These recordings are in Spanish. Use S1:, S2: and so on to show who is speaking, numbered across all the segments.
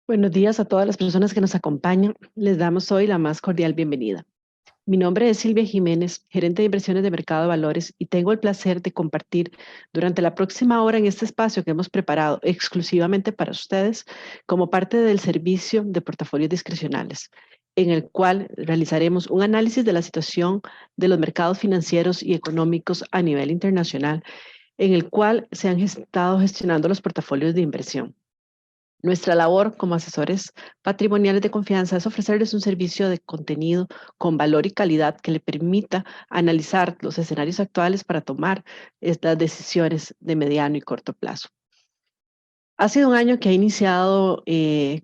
S1: Buenos días a todas las personas que nos acompañan. Les damos hoy la más cordial bienvenida. Mi nombre es Silvia Jiménez, gerente de inversiones de Mercado de Valores, y tengo el placer de compartir durante la próxima hora en este espacio que hemos preparado exclusivamente para ustedes como parte del servicio de portafolios discrecionales, en el cual realizaremos un análisis de la situación de los mercados financieros y económicos a nivel internacional, en el cual se han estado gestionando los portafolios de inversión. Nuestra labor como asesores patrimoniales de confianza es ofrecerles un servicio de contenido con valor y calidad que le permita analizar los escenarios actuales para tomar estas decisiones de mediano y corto plazo. Ha sido un año que ha iniciado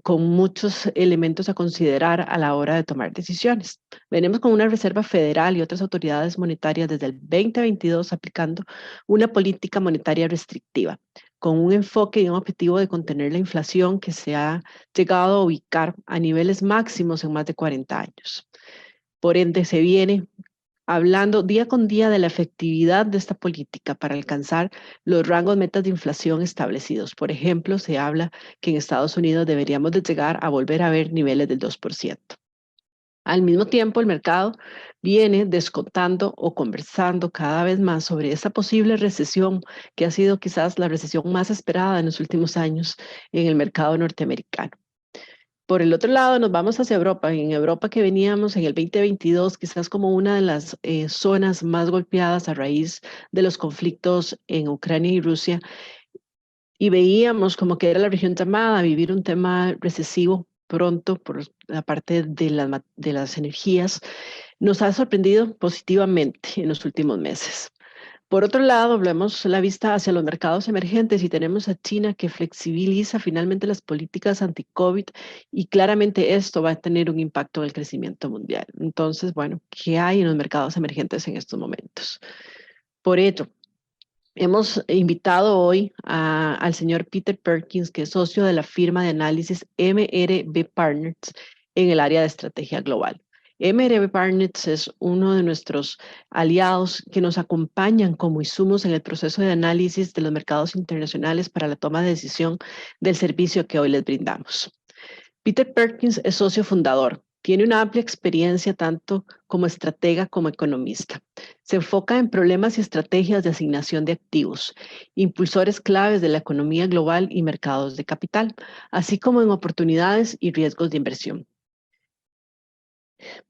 S1: con muchos elementos a considerar a la hora de tomar decisiones. Venimos con una Reserva Federal y otras autoridades monetarias desde el 2022 aplicando una política monetaria restrictiva, con un enfoque y un objetivo de contener la inflación que se ha llegado a ubicar a niveles máximos en más de 40 años. Por ende, se viene hablando día con día de la efectividad de esta política para alcanzar los rangos metas de inflación establecidos. Por ejemplo, se habla que en Estados Unidos deberíamos de llegar a volver a ver niveles del 2%. Al mismo tiempo, el mercado viene descontando o conversando cada vez más sobre esta posible recesión que ha sido quizás la recesión más esperada en los últimos años en el mercado norteamericano. Por el otro lado, nos vamos hacia Europa. En Europa que veníamos en el 2022, quizás como una de las zonas más golpeadas a raíz de los conflictos en Ucrania y Rusia, y veíamos como que era la región llamada a vivir un tema recesivo pronto por la parte de las energías, nos ha sorprendido positivamente en los últimos meses. Por otro lado, volvemos la vista hacia los mercados emergentes y tenemos a China que flexibiliza finalmente las políticas anti-COVID y claramente esto va a tener un impacto en el crecimiento mundial. Entonces, bueno, ¿qué hay en los mercados emergentes en estos momentos? Por ello, hemos invitado hoy al señor Peter Perkins, que es socio de la firma de análisis MRB Partners en el área de estrategia global. MRB Partners es uno de nuestros aliados que nos acompañan como insumos en el proceso de análisis de los mercados internacionales para la toma de decisión del servicio que hoy les brindamos. Peter Perkins es socio fundador. Tiene una amplia experiencia tanto como estratega como economista. Se enfoca en problemas y estrategias de asignación de activos, impulsores claves de la economía global y mercados de capital, así como en oportunidades y riesgos de inversión.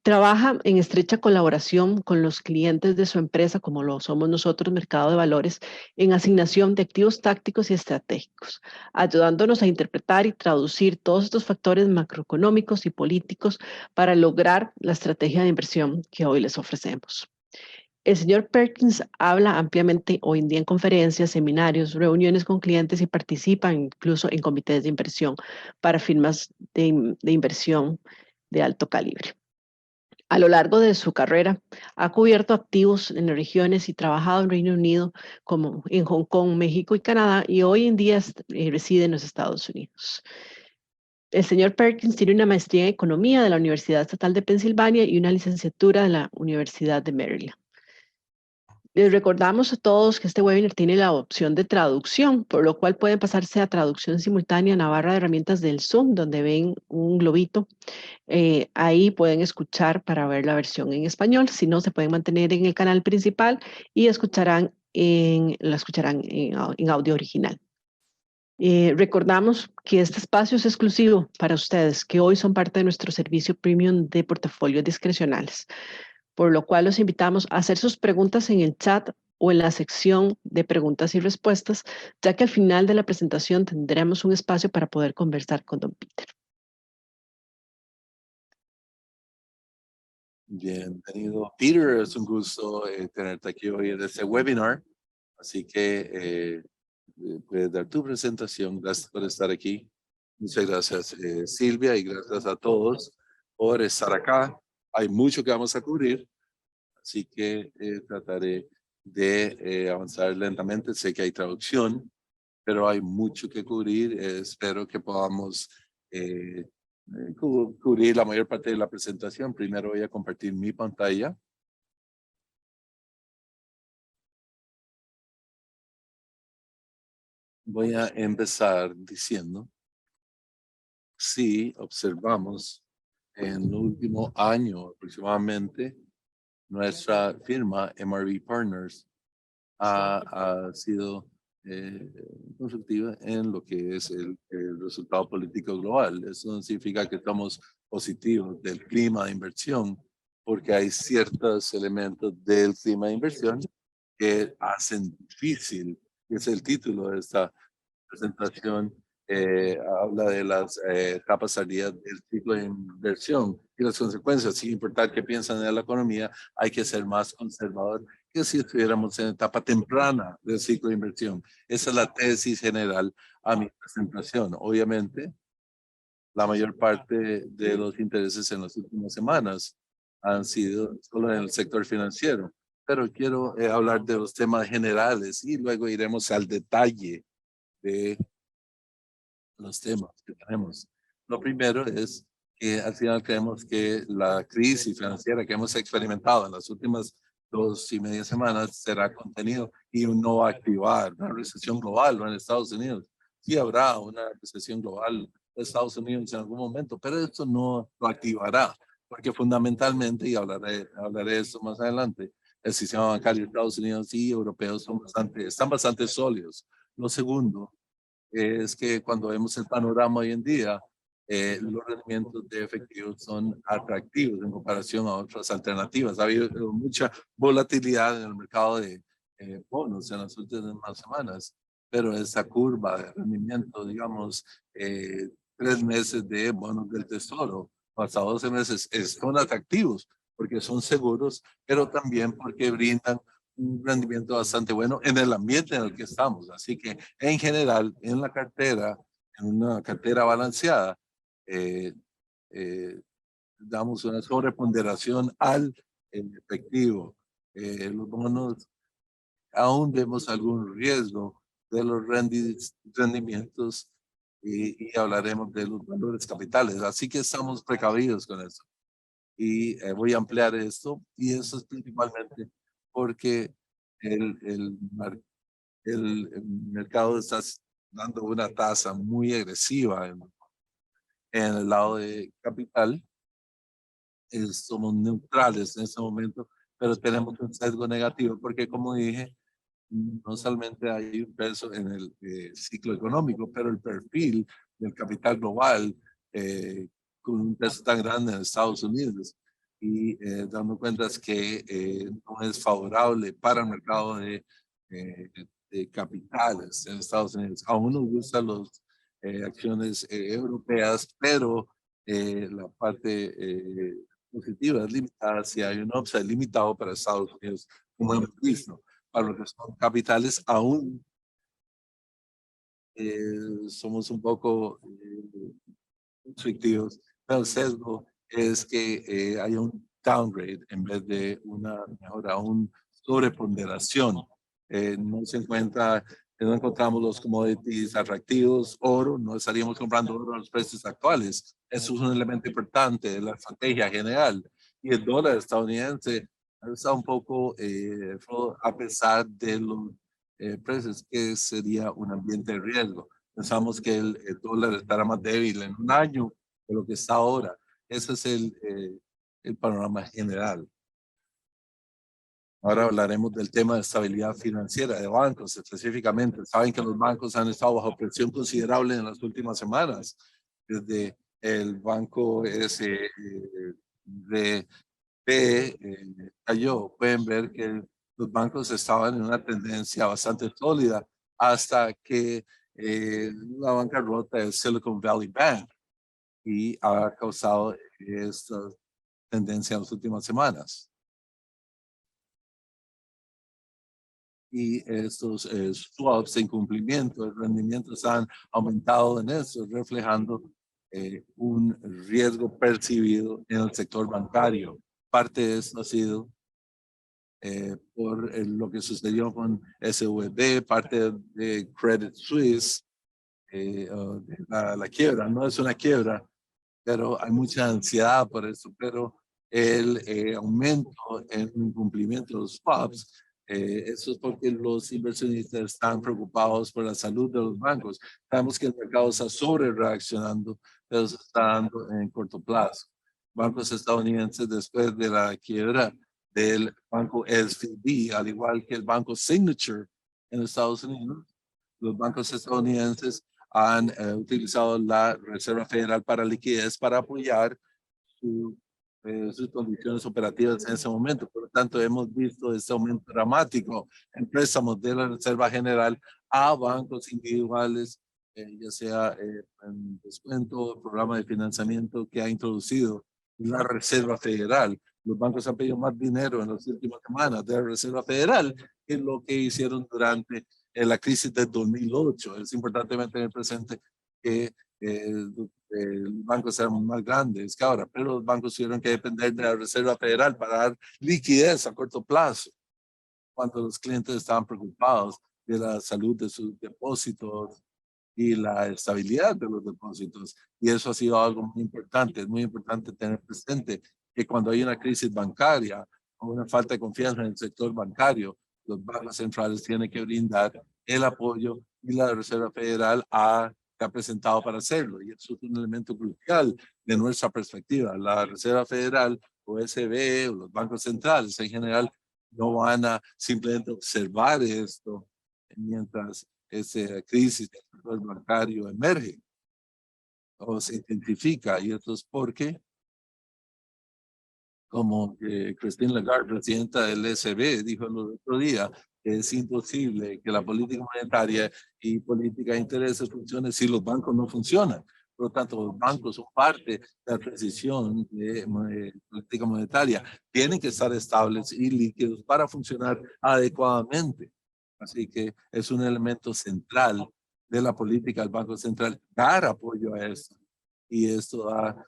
S1: Trabaja en estrecha colaboración con los clientes de su empresa, como lo somos nosotros, Mercado de Valores, en asignación de activos tácticos y estratégicos, ayudándonos a interpretar y traducir todos estos factores macroeconómicos y políticos para lograr la estrategia de inversión que hoy les ofrecemos. El señor Perkins habla ampliamente hoy en día en conferencias, seminarios, reuniones con clientes y participa incluso en comités de inversión para firmas de inversión de alto calibre. A lo largo de su carrera, ha cubierto activos en regiones y trabajado en Reino Unido, como en Hong Kong, México y Canadá, y hoy en día reside en los Estados Unidos. El señor Perkins tiene una maestría en Economía de la Universidad Estatal de Pensilvania y una licenciatura de la Universidad de Maryland. Les recordamos a todos que este webinar tiene la opción de traducción, por lo cual pueden pasarse a traducción simultánea en la barra de herramientas del Zoom, donde ven un globito. Ahí pueden escuchar para ver la versión en español. Si no, se pueden mantener en el canal principal y la escucharán en audio original. Recordamos que este espacio es exclusivo para ustedes, que hoy son parte de nuestro servicio premium de portafolios discrecionales, por lo cual los invitamos a hacer sus preguntas en el chat o en la sección de preguntas y respuestas, ya que al final de la presentación tendremos un espacio para poder conversar con don Peter.
S2: Bienvenido, Peter. Es un gusto tenerte aquí hoy en este webinar. Así que puedes dar tu presentación. Gracias por estar aquí. Muchas gracias, Silvia, y gracias a todos por estar acá. Hay mucho que vamos a cubrir, así que trataré de avanzar lentamente. Sé que hay traducción, pero hay mucho que cubrir. Espero que podamos cubrir la mayor parte de la presentación. Primero voy a compartir mi pantalla. Voy a empezar diciendo, si observamos en el último año aproximadamente, nuestra firma MRV Partners ha sido constructiva en lo que es el resultado político global. Eso no significa que estamos positivos del clima de inversión, porque hay ciertos elementos del clima de inversión que hacen difícil, que es el título de esta presentación, habla de las etapas tardías del ciclo de inversión y las consecuencias. Sin importar qué piensan de la economía, hay que ser más conservador que si estuviéramos en etapa temprana del ciclo de inversión. Esa es la tesis general a mi presentación. Obviamente, la mayor parte de los intereses en las últimas semanas han sido solo en el sector financiero, pero quiero hablar de los temas generales y luego iremos al detalle de los temas que tenemos. Lo primero es que al final creemos que la crisis financiera que hemos experimentado en las últimas 2.5 semanas será contenido y no va a activar una recesión global en Estados Unidos. Sí habrá una recesión global en Estados Unidos en algún momento, pero esto no lo activará, porque fundamentalmente, y hablaré de esto más adelante, el sistema bancario de Estados Unidos y europeos están bastante sólidos. Lo segundo es que cuando vemos el panorama hoy en día, los rendimientos de efectivos son atractivos en comparación a otras alternativas. Ha habido mucha volatilidad en el mercado de bonos en las últimas semanas, pero esa curva de rendimiento, digamos, 3 meses de bonos del tesoro, hasta 12 meses, son atractivos porque son seguros, pero también porque brindan un rendimiento bastante bueno en el ambiente en el que estamos. Así que en general, en la cartera, en una cartera balanceada, eh, eh, damos una sobreponderación al efectivo. Los bonos, aún vemos algún riesgo de los rendimientos y hablaremos de los valores capitales. Así que estamos precavidos con eso. Y voy a ampliar esto, y eso es principalmente porque el, el, el mercado está dando una tasa muy agresiva en el lado de capital. Somos neutrales en este momento, pero tenemos un sesgo negativo porque, como dije, no solamente hay un peso en el ciclo económico, pero el perfil del capital global con un peso tan grande en Estados Unidos y dando cuentas que no es favorable para el mercado eh, de capitales en Estados Unidos. Aún nos gustan las acciones europeas, pero la parte positiva es limitada si hay un upside limitado para Estados Unidos, como hemos visto. Para los que son capitales, aún somos un poco restrictivos, pero el sesgo es que hay un downgrade en vez de una mejora, una sobreponderación. No se encuentra, no encontramos los commodities atractivos, oro, no estaríamos comprando oro a los precios actuales. Eso es un elemento importante de la estrategia general. Y el dólar estadounidense está un poco, a pesar de los precios, que sería un ambiente de riesgo. Pensamos que el dólar estará más débil en un año de lo que está ahora. Ese es el panorama general. Ahora hablaremos del tema de estabilidad financiera de bancos específicamente. Saben que los bancos han estado bajo presión considerable en las últimas semanas. Desde el banco SVB cayó. Pueden ver que los bancos estaban en una tendencia bastante sólida hasta que la bancarrota de Silicon Valley Bank y ha causado esta tendencia en las últimas semanas. Y estos swaps en cumplimiento, el rendimiento han aumentado en eso, reflejando un riesgo percibido en el sector bancario. Parte de esto ha sido por lo que sucedió con SVB, parte de Credit Suisse, la quiebra. No es una quiebra, pero hay mucha ansiedad por eso. Pero el aumento en incumplimiento de los swaps, eso es porque los inversionistas están preocupados por la salud de los bancos. Sabemos que el mercado está sobre reaccionando, pero se está dando en corto plazo. Bancos estadounidenses, después de la quiebra del banco SVB, al igual que el banco Signature en Estados Unidos, los bancos estadounidenses han utilizado la Reserva Federal para liquidez para apoyar sus condiciones operativas en ese momento. Por lo tanto, hemos visto este aumento dramático en préstamos de la Reserva General a bancos individuales, ya sea en descuento, programa de financiamiento que ha introducido la Reserva Federal. Los bancos han pedido más dinero en las últimas semanas de la Reserva Federal que lo que hicieron durante la crisis del 2008. Es importante mantener presente que los bancos eran más grandes que ahora, pero los bancos tuvieron que depender de la Reserva Federal para dar liquidez a corto plazo, cuando los clientes estaban preocupados de la salud de sus depósitos y la estabilidad de los depósitos. Y eso ha sido algo muy importante. Es muy importante tener presente que cuando hay una crisis bancaria o una falta de confianza en el sector bancario, los bancos centrales tienen que brindar el apoyo y la Reserva Federal ha presentado para hacerlo. Y eso es un elemento crucial de nuestra perspectiva. La Reserva Federal, o SB, o los bancos centrales en general, no van a simplemente observar esto mientras esa crisis del sector bancario emerge o se intensifica. Y esto es porque, como Christine Lagarde, presidenta del ECB, dijo el otro día, que es imposible que la política monetaria y política de intereses funcione si los bancos no funcionan. Por lo tanto, los bancos son parte de la transición de política monetaria. Tienen que estar estables y líquidos para funcionar adecuadamente. Así que es un elemento central de la política del Banco Central dar apoyo a esto. Y esto da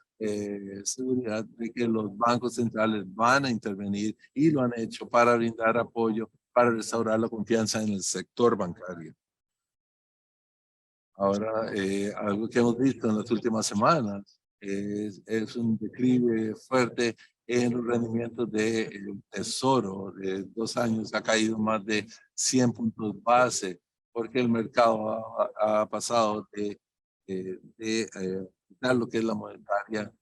S2: seguridad de que los bancos centrales van a intervenir y lo han hecho para brindar apoyo, para restaurar la confianza en el sector bancario. Ahora, algo que hemos visto en las últimas semanas es un declive fuerte en los rendimientos del tesoro de 2 años. Ha caído más de 100 puntos base porque el mercado ha pasado de lo que es la monetaria,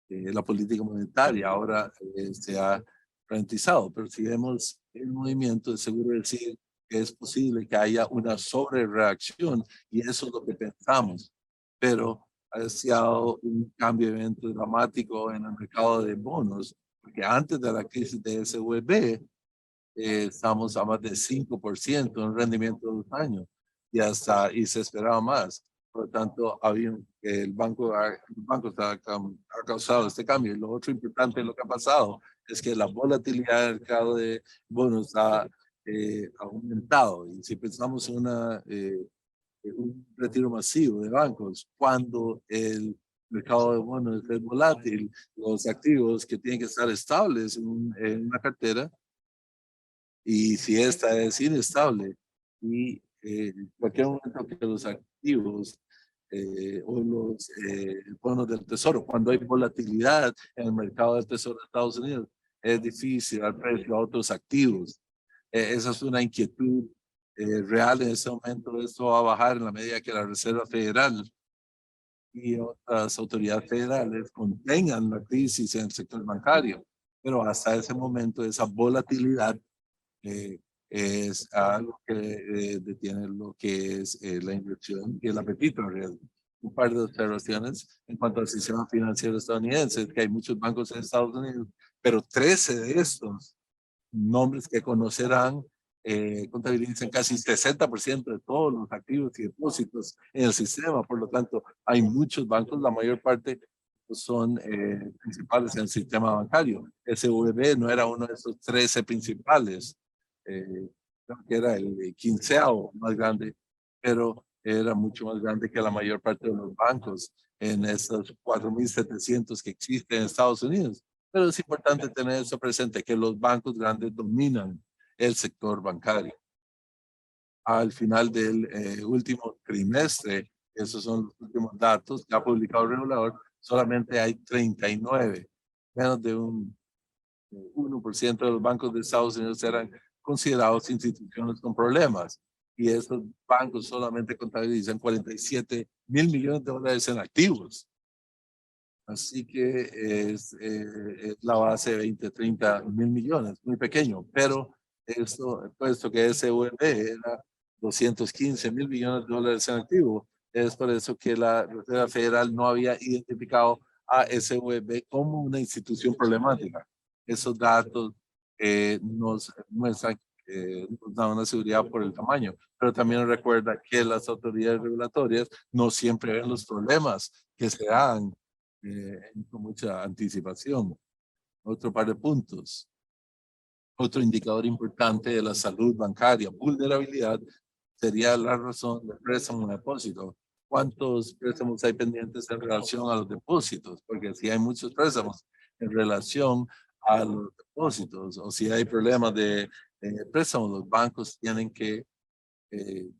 S2: la política monetaria. Ahora se ha ralentizado, pero si vemos el movimiento, es seguro decir que es posible que haya una sobrereacción y eso es lo que pensamos. Pero ha sido un cambio de evento dramático en el mercado de bonos, porque antes de la crisis de SVB estamos a más de 5% en rendimiento de 2 años y se esperaba más. Por lo tanto, el banco ha causado este cambio. Y lo otro importante de lo que ha pasado es que la volatilidad del mercado de bonos ha aumentado. Y si pensamos en un retiro masivo de bancos, cuando el mercado de bonos es volátil, los activos que tienen que estar estables en una cartera, y si esta es inestable y en cualquier momento que los activos o los bonos del tesoro, cuando hay volatilidad en el mercado del tesoro de Estados Unidos, es difícil dar precio a otros activos. Esa es una inquietud real en este momento. Esto va a bajar en la medida que la Reserva Federal y otras autoridades federales contengan la crisis en el sector bancario. Pero hasta ese momento esa volatilidad eh, es algo que detiene lo que es la inversión y el apetito al riesgo. Un par de observaciones en cuanto al sistema financiero estadounidense, que hay muchos bancos en Estados Unidos, pero 13 de estos nombres que conocerán contabilizan casi 60% de todos los activos y depósitos en el sistema. Por lo tanto, hay muchos bancos, la mayor parte son principales en el sistema bancario. SVB no era uno de esos 13 principales, creo que era el 15º más grande, pero era mucho más grande que la mayor parte de los bancos en esos 4.700 que existen en Estados Unidos. Pero es importante tener eso presente, que los bancos grandes dominan el sector bancario. Al final del último trimestre, esos son los últimos datos que ha publicado el regulador, solamente hay 39, menos de un 1% de los bancos de Estados Unidos eran considerados instituciones con problemas. Y estos bancos solamente contabilizan 47.000 millones de dólares en activos. Así que es la base de 20, 30 mil millones, muy pequeño, pero esto, puesto que SVB era 215.000 millones de dólares en activo, es por eso que la Reserva Federal no había identificado a SVB como una institución problemática. Esos datos nos muestran, nos dan una seguridad por el tamaño, pero también recuerda que las autoridades regulatorias no siempre ven los problemas que se dan con mucha anticipación. Otro par de puntos. Otro indicador importante de la salud bancaria, vulnerabilidad, sería la razón de préstamo o depósito. ¿Cuántos préstamos hay pendientes en relación a los depósitos? Porque si hay muchos préstamos en relación a los depósitos o si hay problemas de préstamos, los bancos tienen que eh,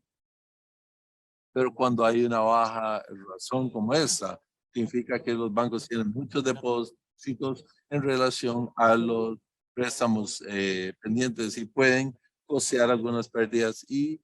S2: pero cuando hay una baja razón como esa, significa que los bancos tienen muchos depósitos en relación a los préstamos pendientes y pueden costear algunas pérdidas y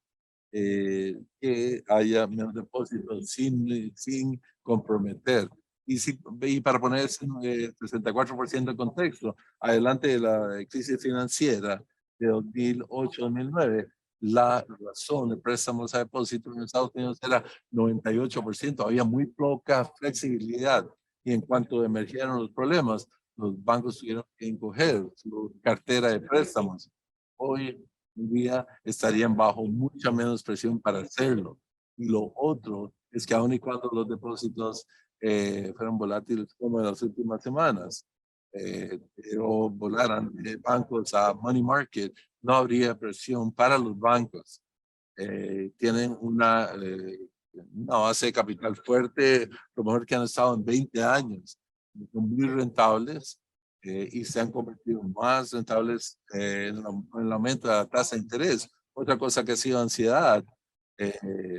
S2: que haya menos depósitos sin comprometer. Y para poner ese 64% en contexto, adelante de la crisis financiera de 2008-2009, la razón de préstamos a depósitos en Estados Unidos era 98%. Había muy poca flexibilidad y en cuanto emergieron los problemas, los bancos tuvieron que encoger su cartera de préstamos. Hoy en día estarían bajo mucha menos presión para hacerlo. Y lo otro es que aun y cuando los depósitos fueron volátiles como en las últimas semanas, o volaran de bancos a money market, no habría presión para los bancos. Tienen una base de capital fuerte, lo mejor que han estado en 20 años. Son muy rentables y se han convertido más rentables en el aumento de la tasa de interés. Otra cosa que ha sido ansiedad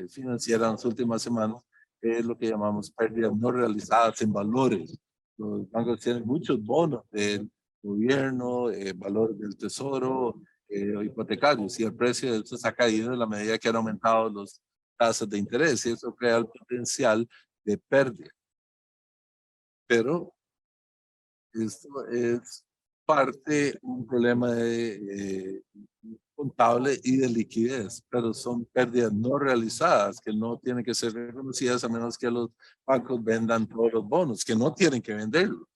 S2: financiera en las últimas semanas es lo que llamamos pérdidas no realizadas en valores. Los bancos tienen muchos bonos del gobierno, valores del tesoro, hipotecarios y el precio de estos ha caído en la medida que han aumentado las tasas de interés y eso crea el potencial de pérdida. Pero esto es parte un problema de contable y de liquidez, pero son pérdidas no realizadas que no tienen que ser reconocidas a menos que los bancos vendan todos los bonos, que no tienen que venderlos.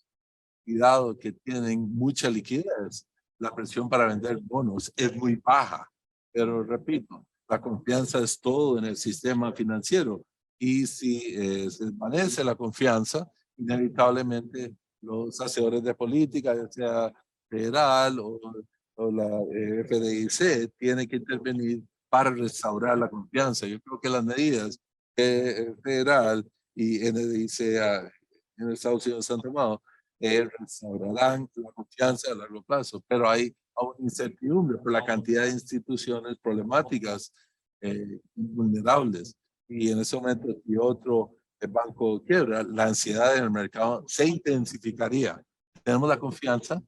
S2: Y dado que tienen mucha liquidez, la presión para vender bonos es muy baja. Pero repito, la confianza es todo en el sistema financiero. Y si se desvanece la confianza, inevitablemente los hacedores de política, ya sea federal o la FDIC, tienen que intervenir para restaurar la confianza. Yo creo que las medidas federal y NDIC en Estados Unidos han tomado restaurarán la confianza a largo plazo, pero hay aún incertidumbre por la cantidad de instituciones problemáticas, vulnerables. Y en ese momento, si otro banco quiebra, la ansiedad en el mercado se intensificaría. Tenemos la confianza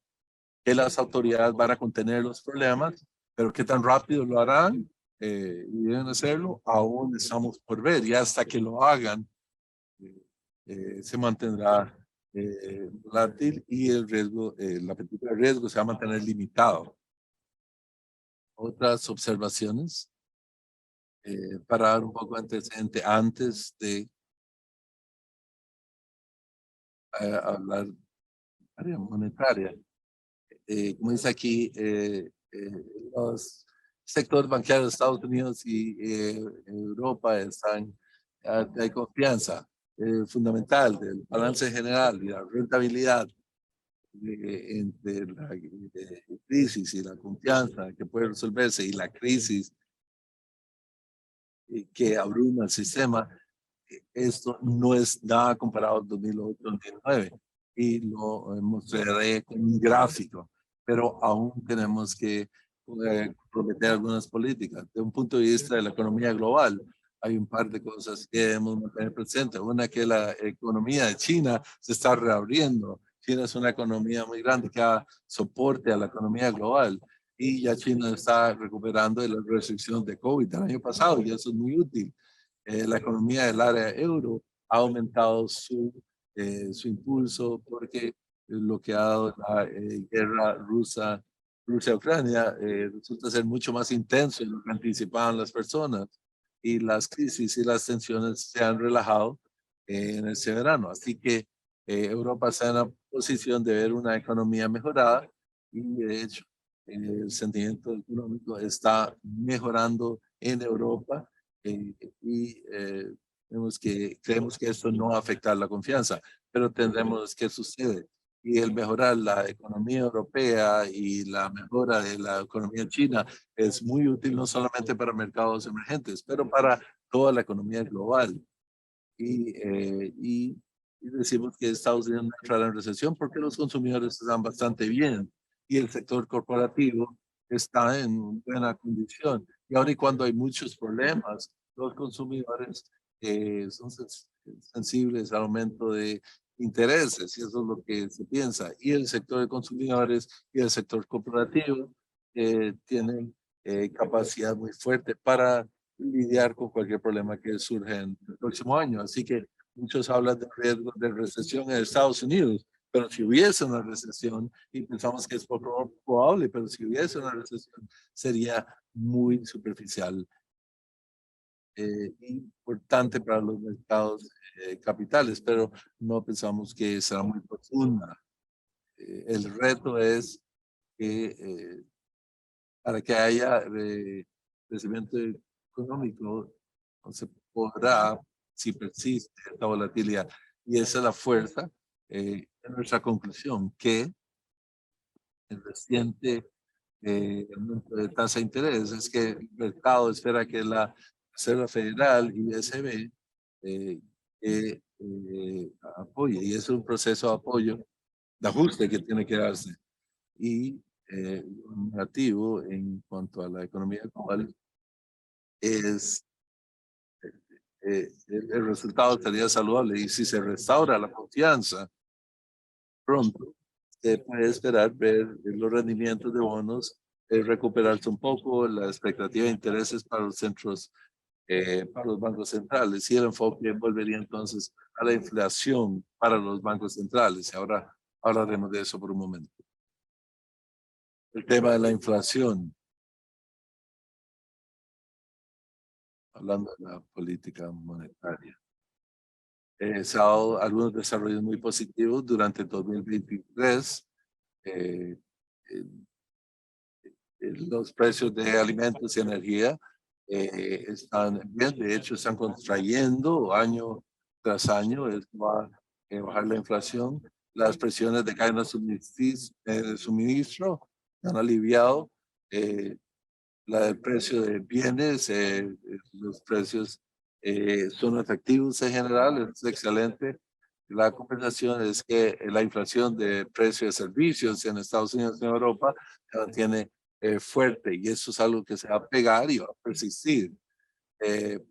S2: que las autoridades van a contener los problemas, pero qué tan rápido lo harán y deben hacerlo, aún estamos por ver. Y hasta que lo hagan, se mantendrá volátil y el riesgo, el apetito de riesgo se va a mantener limitado. Otras observaciones para dar un poco de antecedente antes de hablar de área monetaria. Como dice aquí, los sectores bancarios de Estados Unidos y Europa están de confianza fundamental del balance general y la rentabilidad entre la crisis y la confianza que puede resolverse y la crisis que abruma el sistema. Esto no es nada comparado al 2008-2009 y lo mostraré con un gráfico, pero aún tenemos que comprometer algunas políticas. De un punto de vista de la economía global, hay un par de cosas que debemos mantener presentes. Una, que la economía de China se está reabriendo. China es una economía muy grande que da soporte a la economía global y ya China está recuperando de las restricciones de COVID el año pasado y eso es muy útil. La economía del área euro ha aumentado su impulso porque lo que ha dado la guerra Rusia-Ucrania resulta ser mucho más intenso de lo que anticipaban las personas y las crisis y las tensiones se han relajado en este verano. Así que Europa está en la posición de ver una economía mejorada y de hecho el sentimiento económico está mejorando en Europa y creemos que esto no va a afectar la confianza, pero tendremos que sucede. Y el mejorar la economía europea y la mejora de la economía china es muy útil no solamente para mercados emergentes, pero para toda la economía global. Y decimos que Estados Unidos no entrará en recesión porque los consumidores están bastante bien y el sector corporativo está en buena condición. Y ahora y cuando hay muchos problemas, los consumidores son sensibles al aumento de intereses y eso es lo que se piensa. Y el sector de consumidores y el sector corporativo tienen capacidad muy fuerte para lidiar con cualquier problema que surja en el próximo año. Así que muchos hablan de riesgo de recesión en Estados Unidos, pero si hubiese una recesión, y pensamos que es poco probable, pero si hubiese una recesión, sería muy superficial importante para los mercados capitales, pero no pensamos que será muy profunda. El reto es que para que haya crecimiento económico, no se podrá si persiste esta volatilidad. Y esa es la fuerza de nuestra conclusión, que el reciente aumento de tasa de interés es que el mercado espera que la Reserva Federal y ECB apoye, y es un proceso de apoyo, de ajuste que tiene que darse. Y lo negativo en cuanto a la economía global es el resultado sería saludable y si se restaura la confianza pronto, se puede esperar ver los rendimientos de bonos recuperarse un poco, la expectativa de intereses para los centros, para los bancos centrales y el enfoque volvería entonces a la inflación para los bancos centrales. Y ahora hablaremos de eso por un momento. El tema de la inflación, hablando de la política monetaria. Se ha dado algunos desarrollos muy positivos durante 2023. Eh, eh, los precios de alimentos y energía están bien, de hecho están contrayendo año tras año, es va a bajar la inflación. Las presiones de cadena de suministro han aliviado el precio de bienes, los precios son efectivos en general, es excelente. La compensación es que la inflación de precios de servicios en Estados Unidos y en Europa se mantiene fuerte y eso es algo que se va a pegar y va a persistir.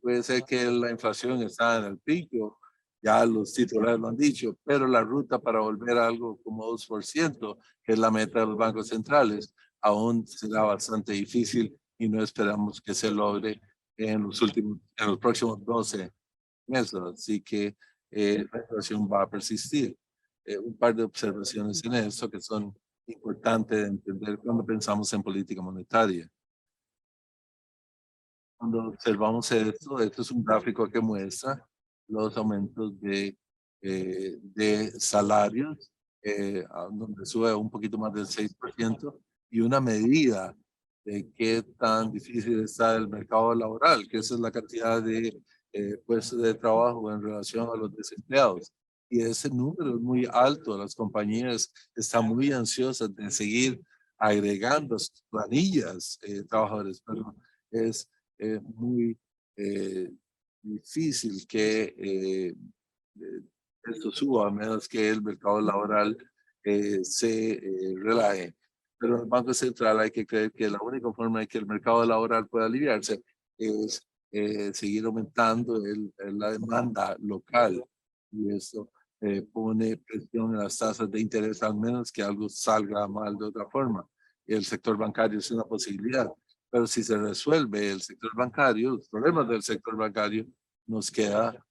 S2: Puede ser que la inflación está en el pico, ya los titulares lo han dicho, pero la ruta para volver a algo como 2%, que es la meta de los bancos centrales, aún será bastante difícil y no esperamos que se logre en los próximos 12 meses. Así que la inflación va a persistir. Un par de observaciones en esto que son importantes de entender cuando pensamos en política monetaria. Cuando observamos esto es un gráfico que muestra los aumentos de salarios, donde sube un poquito más del 6%, y una medida de qué tan difícil está el mercado laboral, que esa es la cantidad de puestos de trabajo en relación a los desempleados. Y ese número es muy alto. Las compañías están muy ansiosas de seguir agregando sus planillas trabajadores, pero es muy difícil que esto suba a menos que el mercado laboral se relaje. Pero en el Banco Central hay que creer que la única forma de que el mercado laboral pueda aliviarse es seguir aumentando la demanda local, y eso pone presión en las tasas de interés, al menos que algo salga mal de otra forma. El sector bancario es una posibilidad, pero si se resuelve el sector bancario, los problemas del sector bancario, nos queda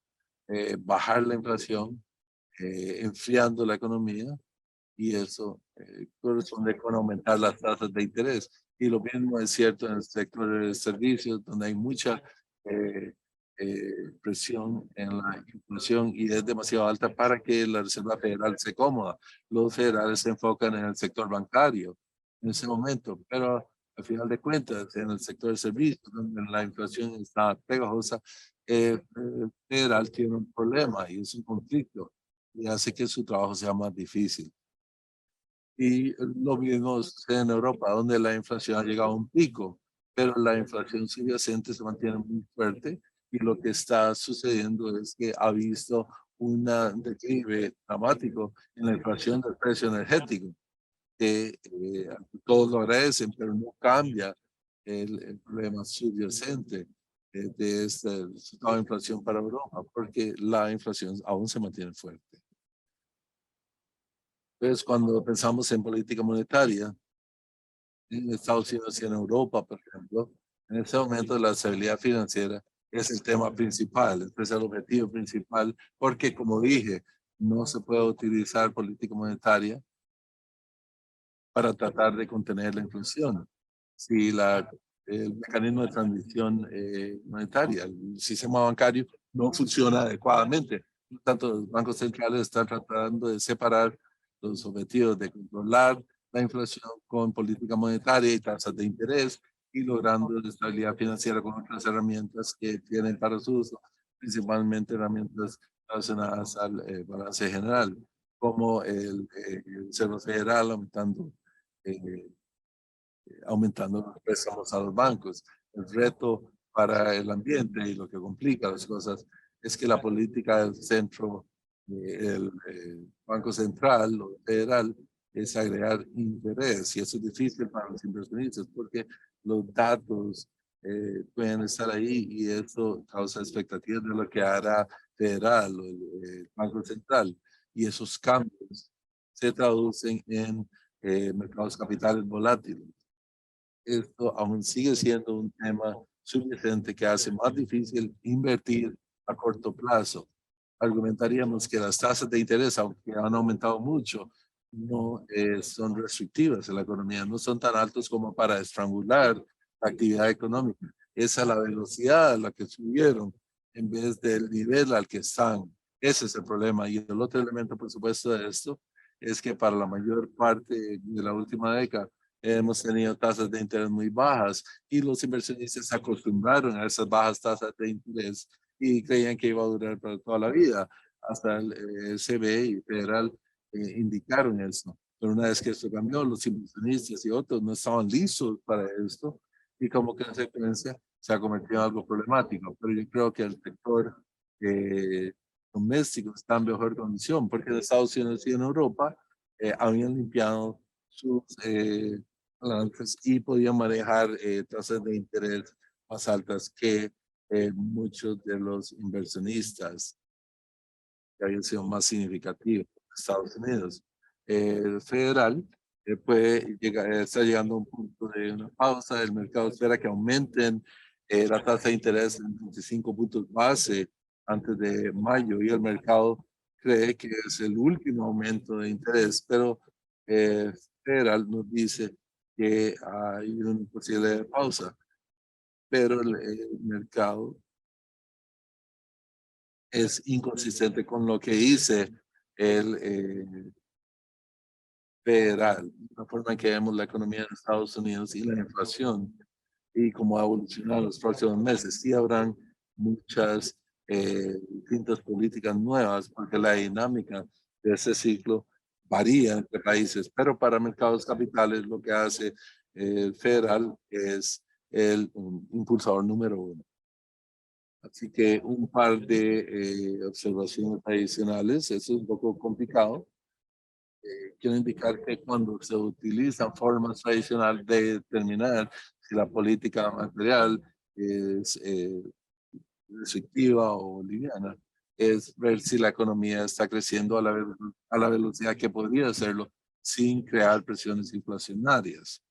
S2: bajar la inflación, enfriando la economía, y eso corresponde con aumentar las tasas de interés. Y lo mismo es cierto en el sector de servicios, donde hay mucha presión en la inflación y es demasiado alta para que la Reserva Federal se cómoda. Los federales se enfocan en el sector bancario en ese momento, pero al final de cuentas, en el sector de servicios, donde la inflación está pegajosa, el federal tiene un problema y es un conflicto y hace que su trabajo sea más difícil. Y lo mismo sucede en Europa, donde la inflación ha llegado a un pico, pero la inflación subyacente se mantiene muy fuerte, y lo que está sucediendo es que ha visto un declive dramático en la inflación del precio energético, que todos lo agradecen, pero no cambia el problema subyacente de este resultado de inflación para Europa, porque la inflación aún se mantiene fuerte. Entonces, cuando pensamos en política monetaria, en Estados Unidos y en Europa, por ejemplo, en este momento la estabilidad financiera es el tema principal, este es el objetivo principal, porque como dije, no se puede utilizar política monetaria para tratar de contener la inflación. Si el mecanismo de transmisión monetaria, el sistema bancario, no funciona adecuadamente. Por lo tanto, los bancos centrales están tratando de separar los objetivos de controlar la inflación con política monetaria y tasas de interés, y logrando la estabilidad financiera con otras herramientas que tienen para su uso, principalmente herramientas relacionadas al balance general, como el Reserva Federal eh, aumentando los préstamos a los bancos. El reto para el ambiente y lo que complica las cosas es que la política del centro, el Banco Central o federal, es agregar interés, y eso es difícil para los inversionistas porque los datos pueden estar ahí, y eso causa expectativas de lo que hará federal o el Banco Central, y esos cambios se traducen en mercados capitales volátiles. Esto aún sigue siendo un tema subyacente que hace más difícil invertir a corto plazo. Argumentaríamos que las tasas de interés, aunque han aumentado mucho, no son restrictivas en la economía, no son tan altos como para estrangular la actividad económica. Es a la velocidad a la que subieron en vez del nivel al que están. Ese es el problema. Y el otro elemento, por supuesto, de esto es que para la mayor parte de la última década hemos tenido tasas de interés muy bajas, y los inversionistas se acostumbraron a esas bajas tasas de interés y creían que iba a durar para toda la vida. Hasta el CBE y Federal indicaron eso. Pero una vez que esto cambió, los inversionistas y otros no estaban listos para esto, y como consecuencia se ha convertido en algo problemático. Pero yo creo que el sector eh, doméstico está en mejor condición, porque en Estados Unidos y en Europa habían limpiado sus balances y podían manejar tasas de interés más altas que muchos de los inversionistas que habían sido más significativos en Estados Unidos. El federal puede llegar, está llegando a un punto de una pausa. El mercado espera que aumenten la tasa de interés en 25 puntos base antes de mayo, y el mercado cree que es el último aumento de interés, pero federal nos dice que hay una posible pausa. pero el mercado es inconsistente con lo que dice el federal, la forma en que vemos la economía de Estados Unidos y la inflación y cómo va a evolucionar los próximos meses. Sí habrán muchas distintas políticas nuevas porque la dinámica de ese ciclo varía entre países, pero para mercados capitales lo que hace el federal es el impulsador número uno. Así que un par de observaciones adicionales, eso es un poco complicado. Quiero indicar que cuando se utilizan formas tradicionales de determinar si la política material es restrictiva o liviana, es ver si la economía está creciendo a la velocidad que podría hacerlo sin crear presiones inflacionarias.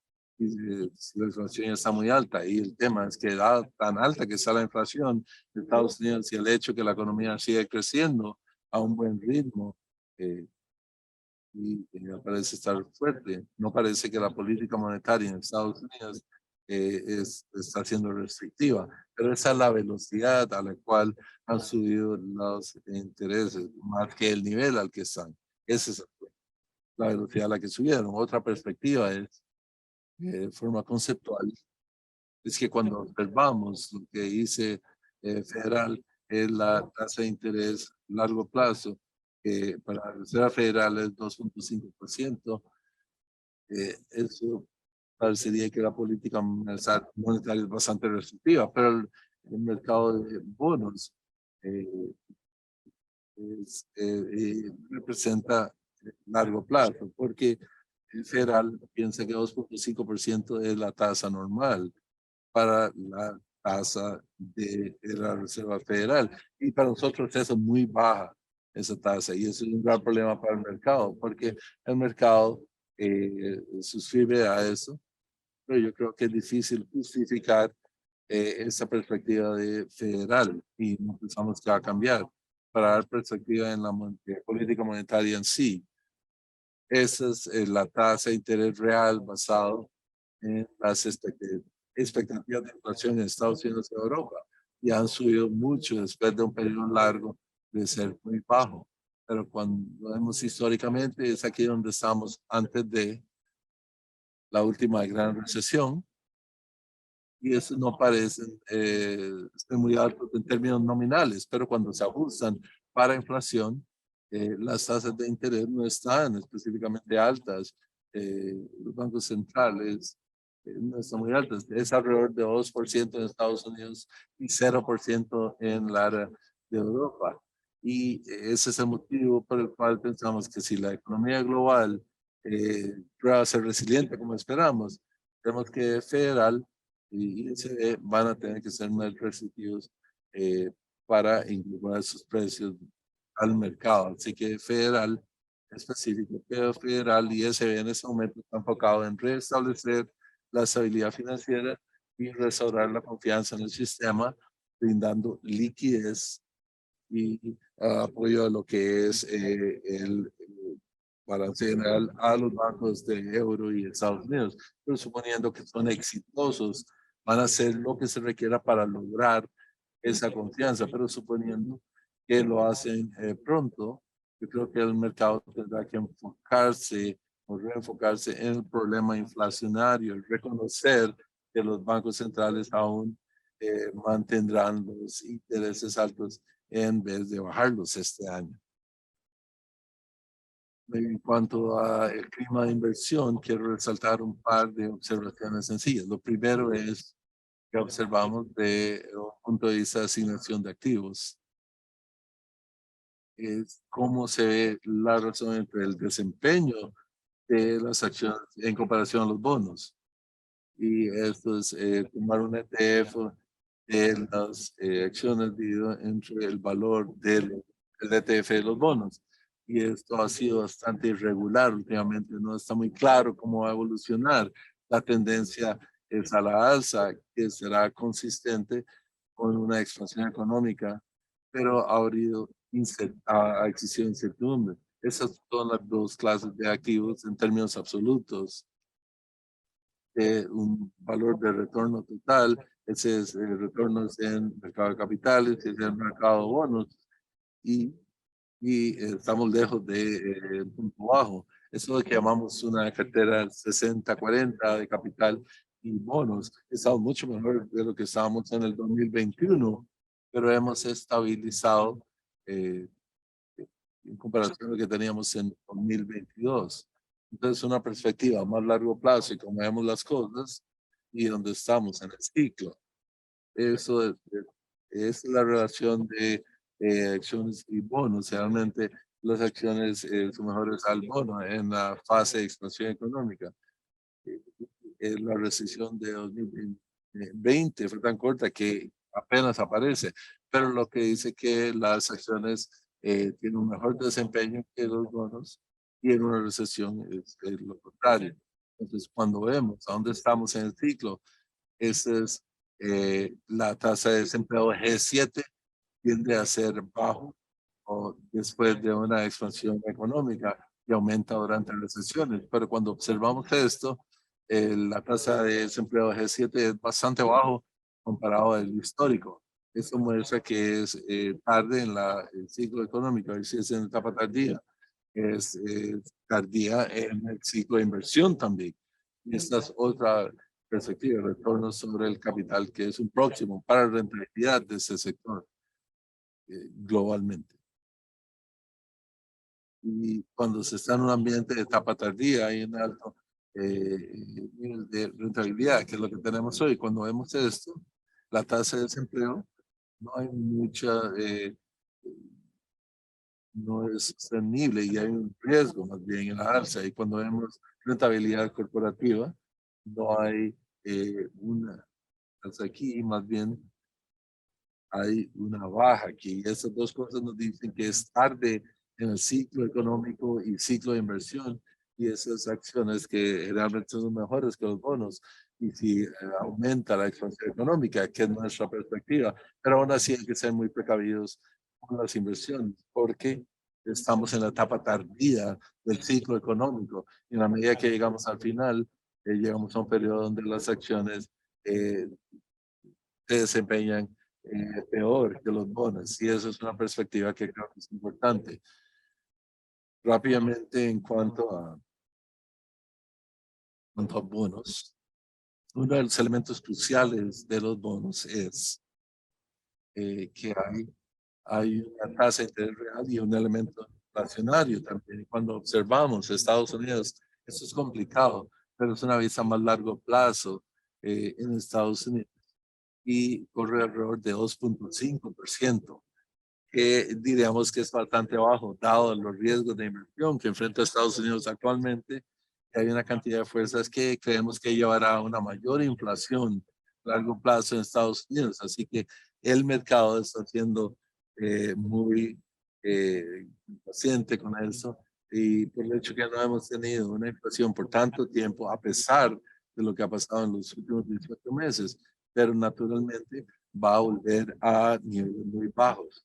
S2: Y si la inflación ya está muy alta y el tema es que da tan alta que está la inflación de Estados Unidos y el hecho que la economía sigue creciendo a un buen ritmo, eh, y me parece estar fuerte. No parece que la política monetaria en Estados Unidos está siendo restrictiva, pero esa es la velocidad a la cual han subido los intereses, más que el nivel al que están. Esa es la velocidad a la que subieron. Otra perspectiva es, de forma conceptual, es que cuando observamos lo que dice federal es la tasa de interés largo plazo, que para la Reserva Federal es 2.5%, eso parecería que la política monetaria es bastante restrictiva, pero el mercado de bonos eh, representa largo plazo, porque el federal piensa que 2.5% es la tasa normal para la tasa de la Reserva Federal. Y para nosotros eso es muy baja, esa tasa. Y eso es un gran problema para el mercado, porque el mercado suscribe a eso. Pero yo creo que es difícil justificar esa perspectiva de federal y no pensamos que va a cambiar para dar perspectiva en la política monetaria en sí. Esa es la tasa de interés real basado en las expectativas de inflación en Estados Unidos y Europa y han subido mucho después de un periodo largo de ser muy bajo. Pero cuando lo vemos históricamente es aquí donde estamos antes de la última gran recesión y eso no parece ser muy alto en términos nominales, pero cuando se ajustan para inflación, las tasas de interés no están específicamente altas. Los bancos centrales no están muy altas. Es alrededor de 2% en Estados Unidos y 0% en la área de Europa. Y ese es el motivo por el cual pensamos que si la economía global prueba a ser resiliente como esperamos, tenemos que federal y ISB van a tener que ser más restrictivos para incorporar sus precios al mercado. Así que federal específico, pero federal y ISB en este momento está enfocado en restablecer la estabilidad financiera y restaurar la confianza en el sistema, brindando liquidez y apoyo a lo que es el balance general a los bancos de euro y Estados Unidos, pero suponiendo que son exitosos, van a hacer lo que se requiera para lograr esa confianza, pero suponiendo que lo hacen pronto, yo creo que el mercado tendrá que enfocarse o reenfocarse en el problema inflacionario, reconocer que los bancos centrales aún mantendrán los intereses altos en vez de bajarlos este año. En cuanto al clima de inversión, quiero resaltar un par de observaciones sencillas. Lo primero es que observamos de un punto de vista de asignación de activos. Es cómo se ve la razón entre el desempeño de las acciones en comparación a los bonos. Y esto es tomar un ETF de las acciones dividido entre el valor del ETF de los bonos. Y esto ha sido bastante irregular últimamente, no está muy claro cómo va a evolucionar. La tendencia es a la alza, que será consistente con una expansión económica, pero ha existido incertidumbre. Esas son las dos clases de activos en términos absolutos un valor de retorno total, ese es retornos en mercado de capitales, ese es el mercado de bonos, y, estamos lejos de punto bajo. Eso es lo que llamamos una cartera 60-40 de capital y bonos. Estamos mucho mejor de lo que estábamos en el 2021, pero hemos estabilizado eh, en comparación a lo que teníamos en 2022. Entonces, una perspectiva a más largo plazo y cómo vemos las cosas y dónde estamos en el ciclo. Eso es la relación de acciones y bonos. Realmente las acciones son mejores al bono en la fase de expansión económica. La recesión de 2020 fue tan corta que apenas aparece, pero lo que dice que las acciones tienen un mejor desempeño que los bonos y en una recesión es lo contrario. Entonces, cuando vemos a dónde estamos en el ciclo, esa es la tasa de desempleo G7 tiende a ser bajo o después de una expansión económica y aumenta durante las recesiones. Pero cuando observamos esto, la tasa de desempleo G7 es bastante bajo comparado al histórico. Esto muestra que es tarde en el ciclo económico, es decir, es en etapa tardía. Es tardía en el ciclo de inversión también. Y esta es otra perspectiva, retorno sobre el capital, que es un próximo para la rentabilidad de ese sector globalmente. Y cuando se está en un ambiente de etapa tardía, hay un alto nivel de rentabilidad, que es lo que tenemos hoy. Cuando vemos esto, la tasa de desempleo, no hay mucha, no es sostenible y hay un riesgo más bien en la alza. Y cuando vemos rentabilidad corporativa, no hay una alza aquí, más bien hay una baja aquí. Esas dos cosas nos dicen que es tarde en el ciclo económico y ciclo de inversión y esas acciones que generalmente son mejores que los bonos y si aumenta la expansión económica, que es nuestra perspectiva, pero aún así hay que ser muy precavidos con las inversiones porque estamos en la etapa tardía del ciclo económico y en la medida que llegamos al final, llegamos a un periodo donde las acciones eh, se desempeñan peor que los bonos. Y eso es una perspectiva que creo que es importante. Rápidamente, en cuanto a bonos, uno de los elementos cruciales de los bonos es que hay una tasa de interés real y un elemento inflacionario también. Cuando observamos Estados Unidos, eso es complicado, pero es una vista a más largo plazo en Estados Unidos y corre alrededor de 2.5%. Que diríamos que es bastante bajo, dado los riesgos de inversión que enfrenta Estados Unidos actualmente. Hay una cantidad de fuerzas que creemos que llevará a una mayor inflación a largo plazo en Estados Unidos. Así que el mercado está siendo muy paciente con eso. Y por el hecho que no hemos tenido una inflación por tanto tiempo, a pesar de lo que ha pasado en los últimos 18 meses, pero naturalmente va a volver a niveles muy bajos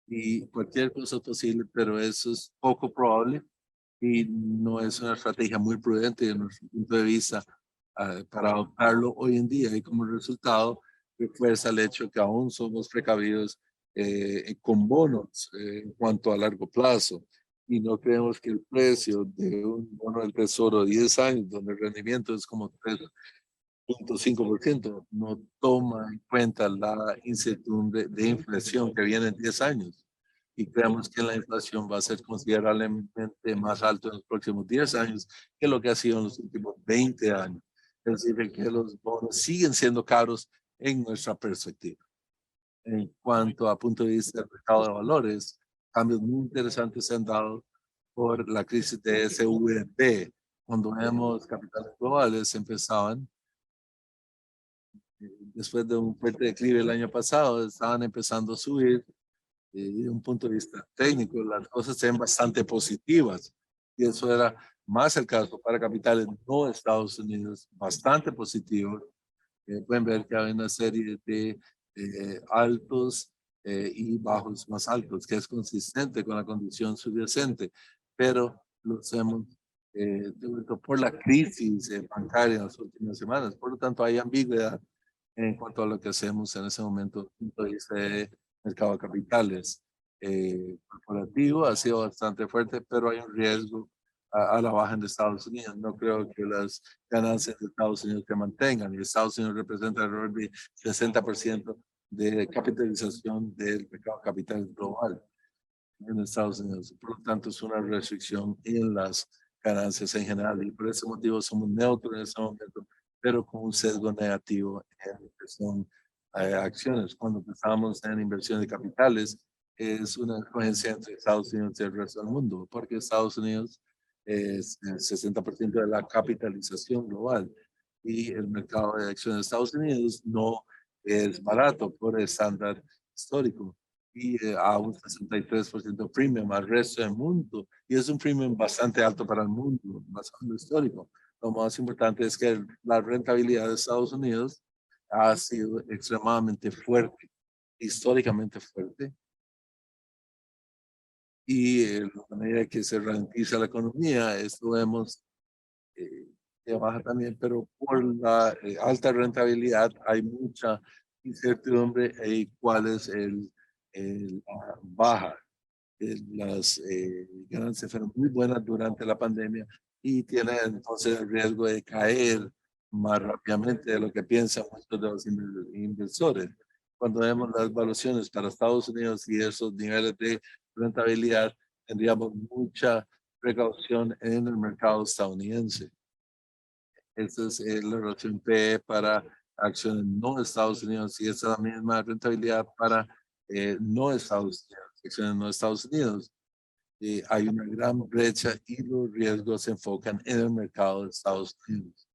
S2: y cualquier cosa es posible, pero eso es poco probable y no es una estrategia muy prudente desde nuestro punto de vista para adoptarlo hoy en día y como resultado refuerza el hecho que aún somos precavidos con bonos en cuanto a largo plazo y no creemos que el precio de un bono del tesoro de 10 años donde el rendimiento es como 3.5% no toma en cuenta la incertidumbre de inflación que viene en 10 años. Y creemos que la inflación va a ser considerablemente más alta en los próximos 10 años que lo que ha sido en los últimos 20 años. Es decir, que los bonos siguen siendo caros en nuestra perspectiva. En cuanto a punto de vista del mercado de valores, cambios muy interesantes se han dado por la crisis de SVB. Cuando vemos capitales globales empezaban después de un fuerte declive el año pasado, estaban empezando a subir y de un punto de vista técnico, las cosas se ven bastante positivas. Y eso era más el caso para capitales no Estados Unidos, bastante positivo. Pueden ver que hay una serie de altos y bajos más altos, que es consistente con la condición subyacente, pero los hemos por la crisis bancaria en las últimas semanas. Por lo tanto, hay ambigüedad en cuanto a lo que hacemos en ese momento desde el punto de vista de mercado de capitales. Corporativo ha sido bastante fuerte, pero hay un riesgo a la baja en Estados Unidos. No creo que las ganancias de Estados Unidos se mantengan, y Estados Unidos representa alrededor de 60% de capitalización del mercado de capital global en Estados Unidos. Por lo tanto, es una restricción en las ganancias en general, y por ese motivo somos neutros en este momento, pero con un sesgo negativo en lo que son acciones. Cuando pensamos en inversión de capitales, es una influencia entre Estados Unidos y el resto del mundo, porque Estados Unidos es el 60% de la capitalización global, y el mercado de acciones de Estados Unidos no es barato por estándar histórico, y a un 63% premium al resto del mundo. Y es un premium bastante alto para el mundo, basado en lo histórico. Lo más importante es que la rentabilidad de Estados Unidos ha sido extremadamente fuerte, históricamente fuerte. Y la medida que se ralentiza la economía, esto vemos eh, que baja también, pero por la alta rentabilidad hay mucha incertidumbre en cuál es la baja. Las ganancias fueron muy buenas durante la pandemia, y tiene entonces el riesgo de caer más rápidamente de lo que piensan muchos de los inversores. Cuando vemos las evaluaciones para Estados Unidos y esos niveles de rentabilidad, tendríamos mucha precaución en el mercado estadounidense. Esta es la relación PE para acciones no Estados Unidos, y esa es la misma rentabilidad para no Estados Unidos, acciones no Estados Unidos. Hay una gran brecha y los riesgos se enfocan en el mercado de Estados Unidos.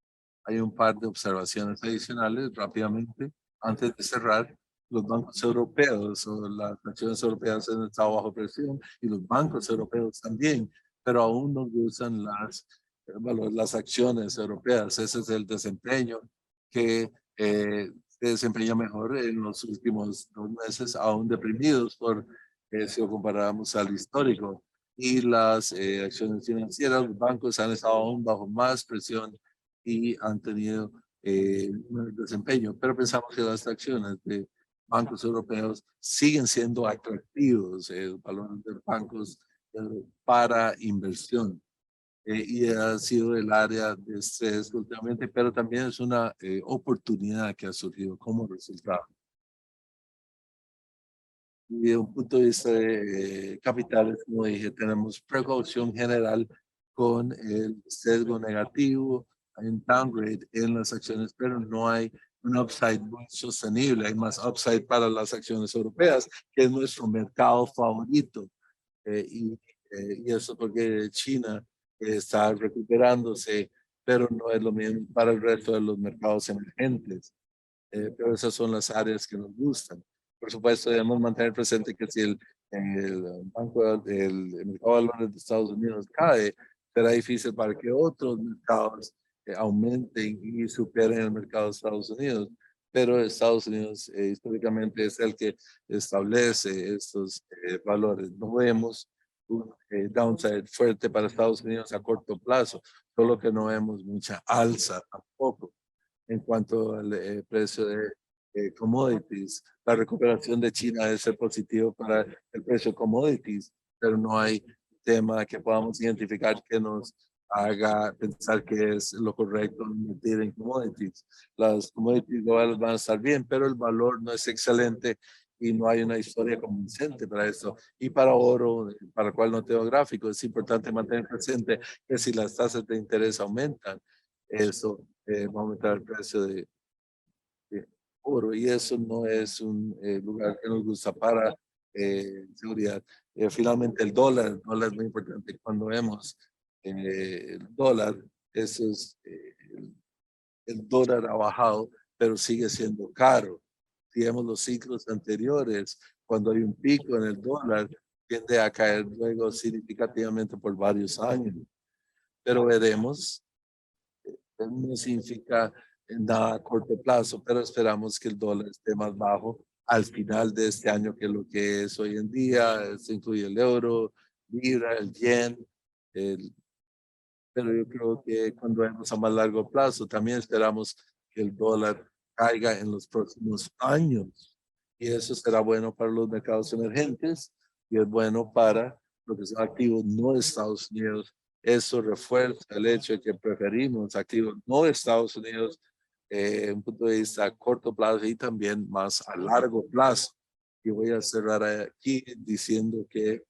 S2: Hay un par de observaciones adicionales rápidamente antes de cerrar. Los bancos europeos o las acciones europeas han estado bajo presión, y los bancos europeos también, pero aún nos gustan las acciones europeas. Ese es el desempeño que se desempeña mejor en los últimos 2 meses, aún deprimidos por si lo comparamos al histórico. Y las acciones financieras, los bancos han estado aún bajo más presión y han tenido un desempeño, pero pensamos que las acciones de bancos europeos siguen siendo atractivos, valores de bancos para inversión, y ha sido el área de estrés últimamente, pero también es una oportunidad que ha surgido como resultado. Y de un punto de vista de capitales, como dije, tenemos precaución general con el sesgo negativo. Hay un downgrade en las acciones, pero no hay un upside muy sostenible. Hay más upside para las acciones europeas, que es nuestro mercado favorito. Y eso porque China está recuperándose, pero no es lo mismo para el resto de los mercados emergentes. Pero esas son las áreas que nos gustan. Por supuesto, debemos mantener presente que si el el mercado de valores de Estados Unidos cae, será difícil para que otros mercados aumenten y superen el mercado de Estados Unidos. Pero Estados Unidos históricamente es el que establece estos valores. No vemos un downside fuerte para Estados Unidos a corto plazo, solo que no vemos mucha alza tampoco. En cuanto al precio de commodities, la recuperación de China debe ser positivo para el precio de commodities, pero no hay tema que podamos identificar que nos haga pensar que es lo correcto invertir en commodities. Las commodities globales van a estar bien, pero el valor no es excelente y no hay una historia convincente para eso. Y para oro, para el cual no tengo gráfico, es importante mantener presente que si las tasas de interés aumentan, eso va a aumentar el precio de oro, y eso no es un lugar que nos gusta para seguridad. Finalmente, el dólar es muy importante. Cuando vemos el dólar, eso es, el dólar ha bajado, pero sigue siendo caro. Si vemos los ciclos anteriores, cuando hay un pico en el dólar, tiende a caer luego significativamente por varios años. Pero veremos, no significa nada a corto plazo, pero esperamos que el dólar esté más bajo al final de este año que lo que es hoy en día. Esto incluye el euro, libra, el yen, el pero yo creo que cuando vemos a más largo plazo, también esperamos que el dólar caiga en los próximos años. Y eso será bueno para los mercados emergentes y es bueno para lo que son activos no de Estados Unidos. Eso refuerza el hecho de que preferimos activos no de Estados Unidos un punto de vista a corto plazo y también más a largo plazo. Y voy a cerrar aquí diciendo que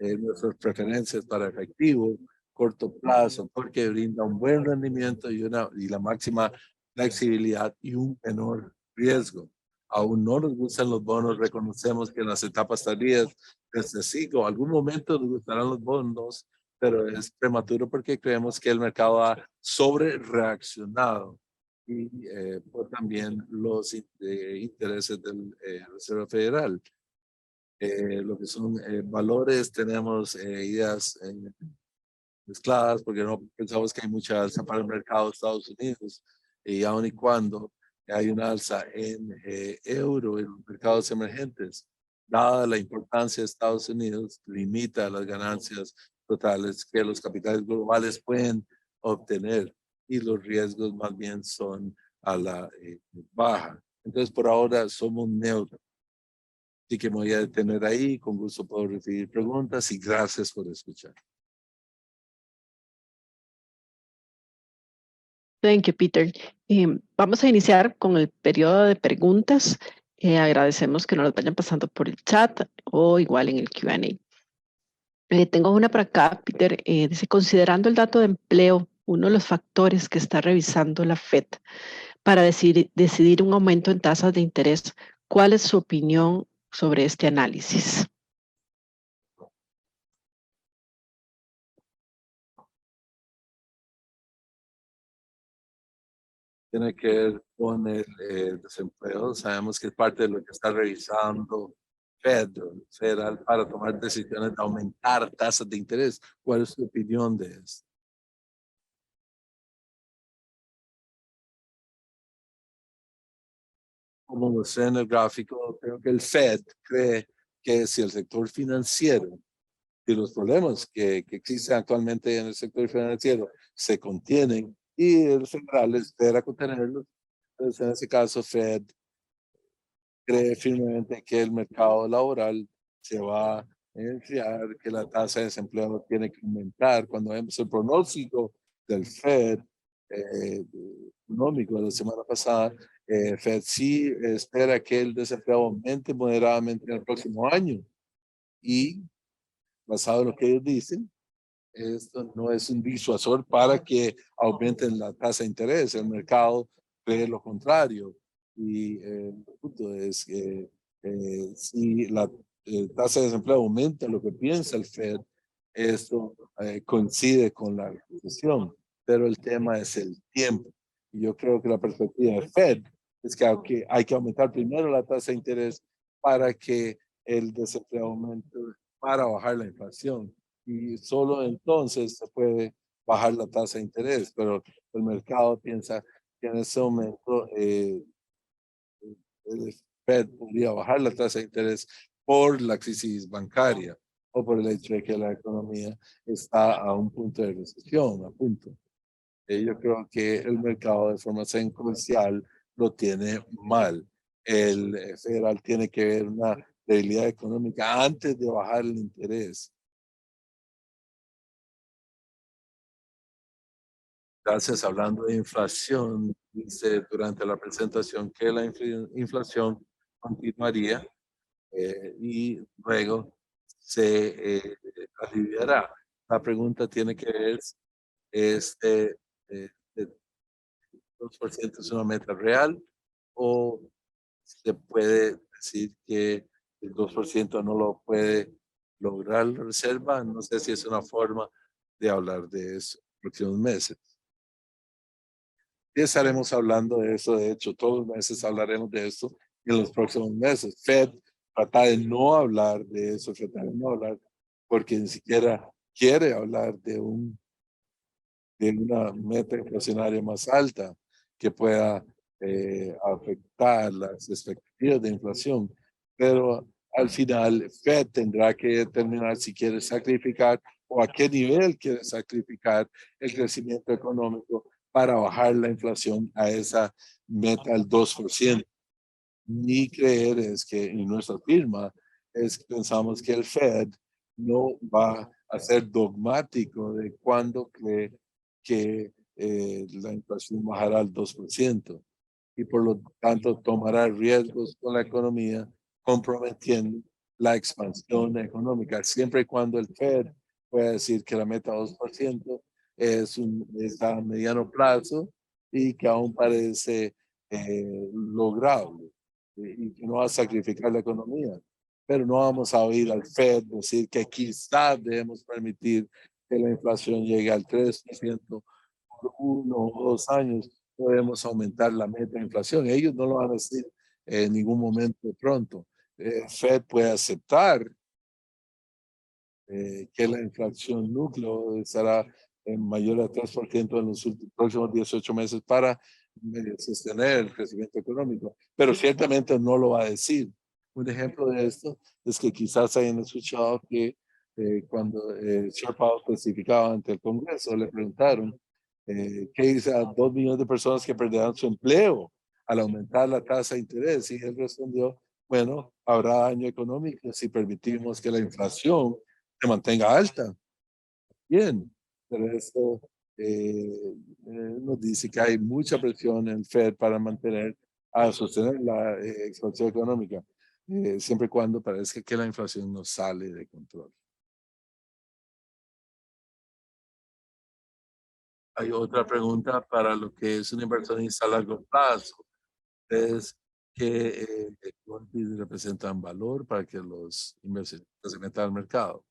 S2: nuestras preferencias para efectivo, corto plazo, porque brinda un buen rendimiento y la máxima flexibilidad y un menor riesgo. Aún no nos gustan los bonos, reconocemos que en las etapas tardías, desde sí, o algún momento nos gustarán los bonos, pero es prematuro porque creemos que el mercado ha sobre reaccionado y por también los intereses del Reserva Federal. Lo que son valores, tenemos ideas mezcladas porque no pensamos que hay mucha alza para el mercado de Estados Unidos y aun y cuando hay una alza en euro en los mercados emergentes, dada la importancia de Estados Unidos, limita las ganancias totales que los capitales globales pueden obtener y los riesgos más bien son a la baja. Entonces, por ahora somos neutros. Así que me voy a detener ahí. Con gusto puedo recibir preguntas y gracias por escuchar.
S1: Thank you, Peter. Vamos a iniciar con el periodo de preguntas. Agradecemos que nos las vayan pasando por el chat o igual en el Q&A. Tengo una para acá, Peter. Dice, considerando el dato de empleo, uno de los factores que está revisando la FED para decidir un aumento en tasas de interés, ¿cuál es su opinión sobre este análisis?
S2: Tiene que ver con el desempleo. Sabemos que es parte de lo que está revisando Federal para tomar decisiones de aumentar tasas de interés. ¿Cuál es su opinión de esto? Como mostré en el gráfico, creo que el Fed cree que si el sector financiero y los problemas que existen actualmente en el sector financiero se contienen y el central espera contenerlos, entonces en ese caso Fed cree firmemente que el mercado laboral se va a enfriar, que la tasa de desempleo tiene que aumentar. Cuando vemos el pronóstico del Fed económico de la semana pasada, Fed sí espera que el desempleo aumente moderadamente en el próximo año y basado en lo que ellos dicen, esto no es un disuasor para que aumenten la tasa de interés. El mercado cree lo contrario. Y el punto es que si la tasa de desempleo aumenta, lo que piensa el Fed, esto coincide con la recesión. Pero el tema es el tiempo. Y yo creo que la perspectiva del Fed es que hay que aumentar primero la tasa de interés para que el desempleo aumente, para bajar la inflación y solo entonces se puede bajar la tasa de interés, pero el mercado piensa que en ese momento el Fed podría bajar la tasa de interés por la crisis bancaria o por el hecho de que la economía está a un punto de recesión, a punto. Yo creo que el mercado de forma secuencial lo tiene mal. El federal tiene que ver una debilidad económica antes de bajar el interés. Gracias. Hablando de inflación, dice durante la presentación que la inflación continuaría y luego se aliviará. La pregunta tiene que ver, este, ¿el 2% es una meta real o se puede decir que el 2% no lo puede lograr la reserva? No sé si es una forma de hablar de eso en los próximos meses. Y estaremos hablando de eso, de hecho, todos los meses hablaremos de esto en los próximos meses. Fed trata de no hablar de eso, trata de no hablar, porque ni siquiera quiere hablar de una meta inflacionaria más alta que pueda afectar las expectativas de inflación. Pero al final, Fed tendrá que determinar si quiere sacrificar o a qué nivel quiere sacrificar el crecimiento económico para bajar la inflación a esa meta del 2%. Ni creer es que en nuestra firma es que pensamos que el Fed no va a ser dogmático de cuándo cree que la inflación bajará al 2% y por lo tanto tomará riesgos con la economía comprometiendo la expansión económica, siempre y cuando el Fed pueda decir que la meta 2% es a mediano plazo y que aún parece lograble y que no va a sacrificar la economía. Pero no vamos a oír al Fed decir que quizás debemos permitir que la inflación llegue al 3% por 1 o 2 años. Podemos aumentar la meta de inflación. Ellos no lo van a decir en ningún momento pronto. Fed puede aceptar que la inflación núcleo estará en mayor a 3% en los próximos 18 meses para sostener el crecimiento económico, pero ciertamente no lo va a decir. Un ejemplo de esto es que quizás hayan escuchado que cuando Chair Powell testificaba ante el Congreso, le preguntaron qué dice a 2 millones de personas que perderán su empleo al aumentar la tasa de interés, y él respondió, bueno, habrá daño económico si permitimos que la inflación se mantenga alta. Bien, pero esto nos dice que hay mucha presión en el Fed para mantener, a sostener la expansión económica, siempre y cuando parezca que la inflación no sale de control. Hay otra pregunta para lo que es un inversionista a largo plazo. Es que equities representan valor para que los inversionistas se metan al mercado.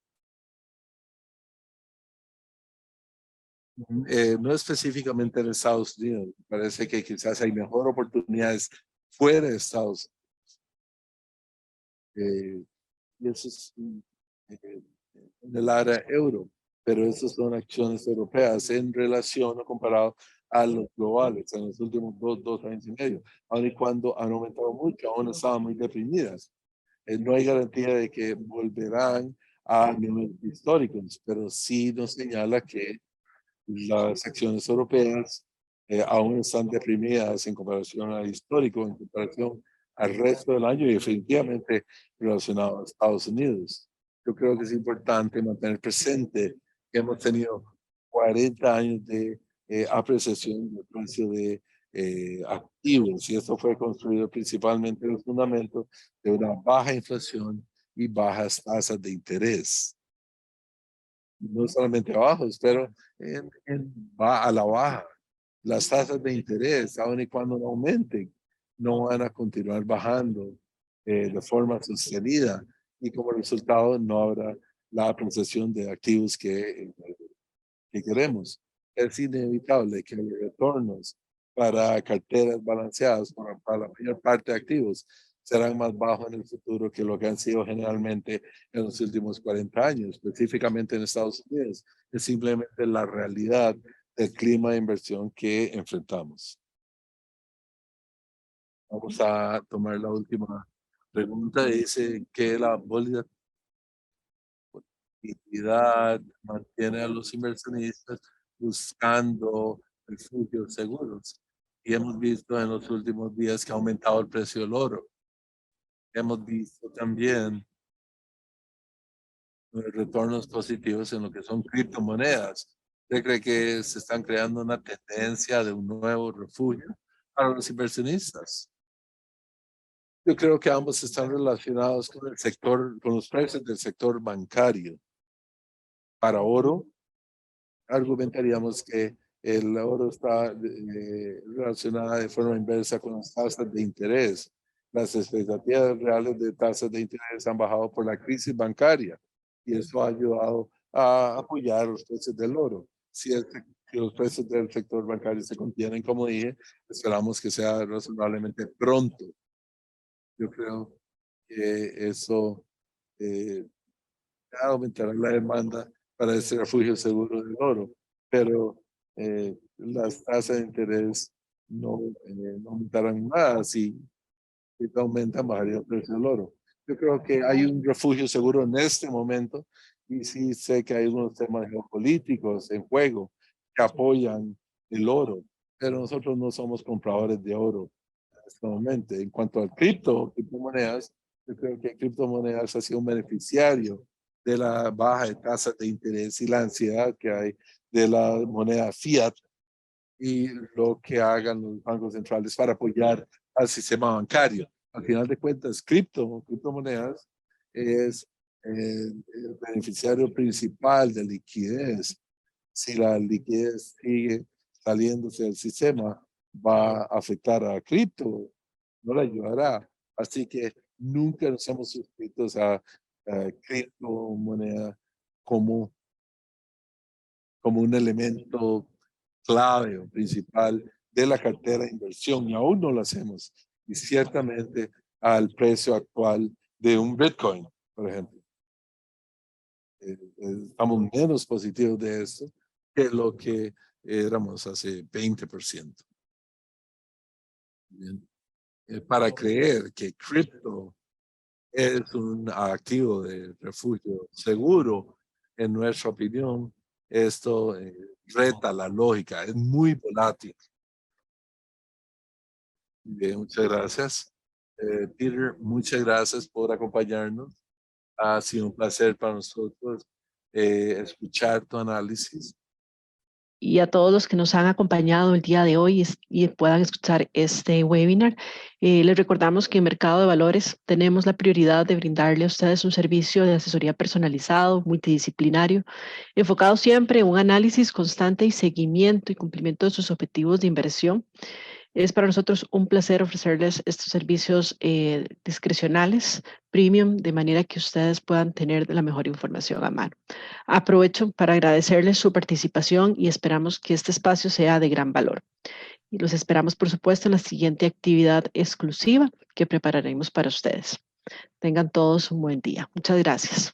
S2: No específicamente en Estados Unidos. Parece que quizás hay mejor oportunidades fuera de Estados Unidos. Y eso es en el área euro, pero esas son acciones europeas en relación o comparado a los globales en los últimos dos años y medio, aun y cuando han aumentado mucho, aún estaban muy deprimidas. No hay garantía de que volverán a niveles históricos, pero sí nos señala que las acciones europeas aún están deprimidas en comparación al histórico, en comparación al resto del año y definitivamente relacionado a Estados Unidos. Yo creo que es importante mantener presente que hemos tenido 40 años de apreciación del precio de activos y esto fue construido principalmente en los fundamentos de una baja inflación y bajas tasas de interés, no solamente bajos, pero va a la baja. Las tasas de interés, aun y cuando no aumenten, no van a continuar bajando de forma sostenida y como resultado no habrá la apreciación de activos que queremos. Es inevitable que los retornos para carteras balanceadas, para la mayor parte de activos, serán más bajos en el futuro que lo que han sido generalmente en los últimos 40 años, específicamente en Estados Unidos. Es simplemente la realidad del clima de inversión que enfrentamos. Vamos a tomar la última pregunta. Dice que la volatilidad mantiene a los inversionistas buscando refugios seguros. Y hemos visto en los últimos días que ha aumentado el precio del oro. Hemos visto también retornos positivos en lo que son criptomonedas. ¿Usted cree que se están creando una tendencia de un nuevo refugio para los inversionistas? Yo creo que ambos están relacionados con el sector, con los precios del sector bancario. Para oro, argumentaríamos que el oro está relacionado de forma inversa con las tasas de interés. Las expectativas reales de tasas de interés han bajado por la crisis bancaria y eso ha ayudado a apoyar los precios del oro. Si los precios del sector bancario se contienen, como dije, esperamos que sea razonablemente pronto. Yo creo que eso eh, aumentará la demanda para ese refugio seguro del oro, pero las tasas de interés no aumentarán más si aumentan bajaría el precio del oro. Yo creo que hay un refugio seguro en este momento Y sí sé que hay unos temas geopolíticos en juego que apoyan el oro, pero nosotros no somos compradores de oro en este momento. En cuanto al criptomonedas, yo creo que criptomonedas ha sido un beneficiario de la baja de tasas de interés y la ansiedad que hay de la moneda fiat y lo que hagan los bancos centrales para apoyar al sistema bancario. Al final de cuentas, criptomonedas es el beneficiario principal de liquidez. Si la liquidez sigue saliéndose del sistema, va a afectar a cripto, no la ayudará. Así que nunca nos hemos suscrito a criptomoneda como, como un elemento clave o principal de la cartera de inversión y aún no lo hacemos. Y ciertamente al precio actual de un Bitcoin, por ejemplo. Estamos menos positivos de esto que lo que éramos hace 20%. Bien. Para creer que cripto es un activo de refugio seguro, en nuestra opinión, esto reta la lógica, es muy volátil. Bien, muchas gracias. Peter, muchas gracias por acompañarnos. Ha sido un placer para nosotros escuchar tu análisis.
S1: Y a todos los que nos han acompañado el día de hoy y puedan escuchar este webinar. Les recordamos que en Mercado de Valores tenemos la prioridad de brindarle a ustedes un servicio de asesoría personalizado, multidisciplinario, enfocado siempre en un análisis constante y seguimiento y cumplimiento de sus objetivos de inversión. Es para nosotros un placer ofrecerles estos servicios discrecionales, premium, de manera que ustedes puedan tener la mejor información a mano. Aprovecho para agradecerles su participación y esperamos que este espacio sea de gran valor. Y los esperamos, por supuesto, en la siguiente actividad exclusiva que prepararemos para ustedes. Tengan todos un buen día. Muchas gracias.